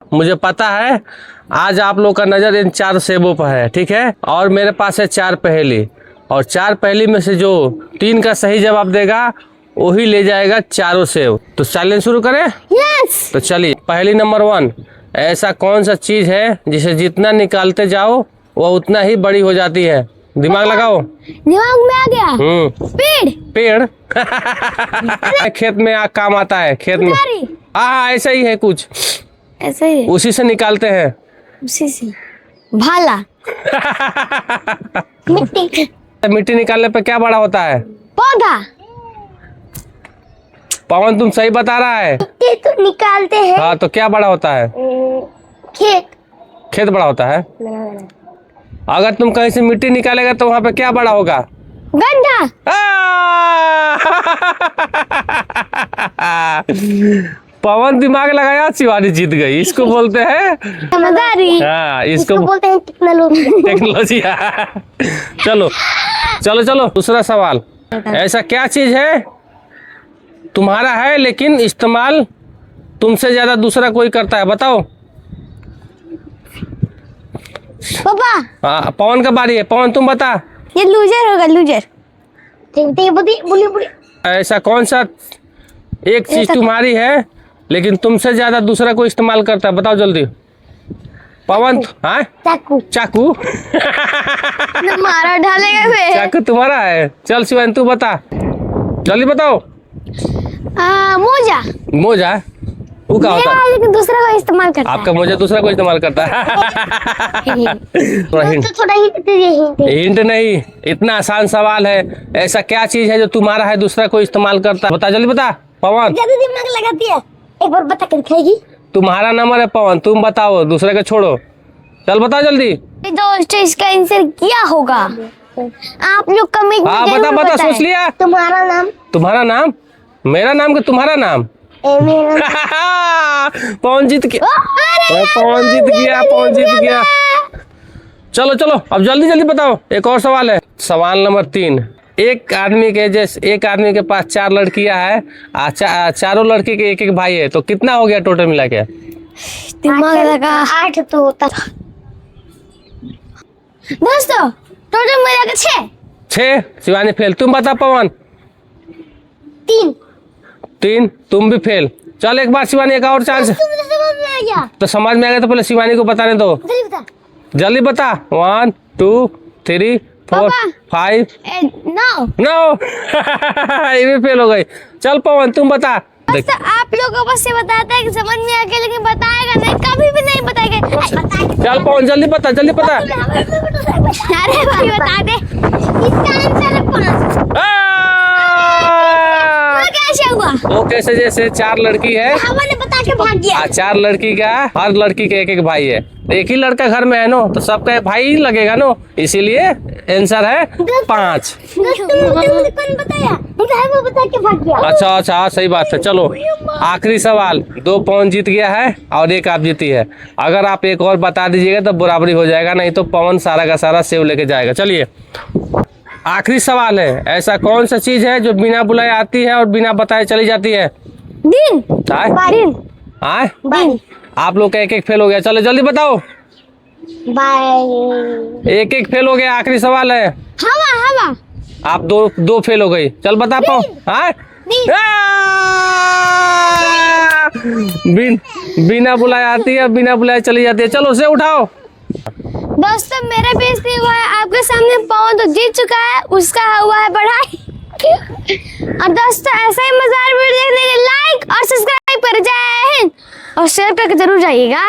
मुझे पता है आज आप लोग का नज़र इन 4 सेबों पर है, ठीक है। और मेरे पास है 4 पहेली, और 4 पहेली में से जो 3 का सही जवाब देगा वही ले जाएगा 4 सेब। तो चैलेंज शुरू करें? यस। तो चलिए, पहेली नंबर 1, ऐसा कौन सा चीज़ है जिसे जितना निकालते जाओ वह उतना ही बड़ी हो जाती है? दिमाग लगाओ। दिमाग में आ गया। पेड़। पेड़ खेत में काम आता है, खेत में। हाँ ऐसा ही है कुछ, ऐसा ही है। उसी से निकालते हैं। उसी से भाला। मिट्टी। मिट्टी निकालने पे क्या बड़ा होता है? पौधा। पवन तुम सही बता रहा है। मिट्टी तो निकालते हैं। हाँ तो क्या बड़ा होता है? खेत। खेत बड़ा होता है। अगर तुम कहीं से मिट्टी निकालेगा तो वहां पे क्या बड़ा होगा? गड्ढा। पवन दिमाग लगाया, शिवानी जीत गई। इसको बोलते हैं समझदारी। हाँ, इसको बोलते हैं टेक्नोलॉजी। टेक्नोलॉजी। चलो चलो चलो, दूसरा सवाल। ऐसा क्या चीज है तुम्हारा है लेकिन इस्तेमाल तुमसे ज्यादा दूसरा कोई करता है? बताओ। पापा। हाँ पवन का बारी है। पवन तुम बता। ये लूजर होगा, लूजर। बोली। ऐसा कौन सा एक चीज तुम्हारी है लेकिन तुमसे ज्यादा दूसरा कोई इस्तेमाल करता है? बताओ जल्दी। पवन। हाँ चाकू। चाकू। मारा ढालेगा वे। चाकू तुम्हारा है। चल शिवानी तू बता, जल्दी बताओ। मोजा। मोजा वो क्या होता है? लेकिन दूसरा को इस्तेमाल करता आपका मोजा दूसरा को इस्तेमाल करता है। थोड़ा हिंट नहीं, इतना आसान सवाल है। ऐसा क्या चीज है जो तुम्हारा है दूसरा को इस्तेमाल करता है? बता जल्दी बता। पवन ज्यादा दिमाग लगाती है, एक बार बता कर दिखाएगी। तुम्हारा नंबर है पवन, तुम बताओ, दूसरे का छोड़ो। चल बताओ जल्दी। दोस्तों इसका आंसर क्या होगा आप लोग कमेंट में हाँ बता बता, सोच लिया? तुम्हारा नाम। तुम्हारा नाम? मेरा नाम कि तुम्हारा नाम? पवन जीत गया। पवन जीत गया, पवन जीत गया। चलो चलो अब जल्दी जल्दी बताओ। एक और सवाल है। सवाल नंबर 3, एक आदमी के पास 4 लड़कियां है, चारों लड़की के एक भाई है, तो कितना हो गया टोटल मिला के? दिमाग लगा। 8 तो होता। दोस्तों टोटल मिला के 6। शिवानी फेल। तुम बता पवन। 3 तुम भी फेल। चल एक बार शिवानी, एक और चांस। तो समझ में आ गया तो पहले शिवानी को बताने दो। जल्दी बता। 1 2 3 4 5 9। ये भी फेल हो गई। चल पवन तुम बता। आप लोगों को बस ये बताता है कि समझ में आ गया, लेकिन बताएगा नहीं, कभी भी नहीं बताएगा। चल पवन जल्दी बता, जल्दी बता। अरे भाई बता दे। इसका आंसर है 5। कैसे हुआ? वो कैसे? जैसे 4 लड़की है, हमने बता के भाग गया। 4 लड़की का, हर लड़की के एक भाई है। एक ही लड़का घर में है नो, तो सबका एक भाई ही लगेगा नो, इसीलिए आंसर है 5। कौन बताया? वो बता के भाग गया। अच्छा सही बात है। चलो आखिरी सवाल। 2 पवन जीत गया है और 1 आप जीती है। अगर आप एक और बता दीजिएगा तो बराबरी हो जाएगा, नहीं तो पवन सारा का सारा सेव लेके जाएगा। चलिए आखिरी सवाल है। ऐसा कौन सा चीज है जो बिना बुलाए आती है और बिना बताए चली जाती है? दिन। आप लोग का 1 फेल हो गया। चलो जल्दी बताओ। 1 फेल हो गया। आखिरी सवाल है। हवा। आप 2 फेल हो गई। चल बता पाओ। बिना बुलाए आती है, बिना बुलाए चली जाती है। चलो उसे उठाओ। दोस्तों मेरा बेइज्जती हुआ है, आपके सामने पवन तो जीत चुका है, उसका हुआ है बढ़ाई। और दोस्तों ऐसा ही मजेदार वीडियो देखने के लिए लाइक और सब्सक्राइब कर, जय हिंद, और शेयर करके जरूर जाइएगा।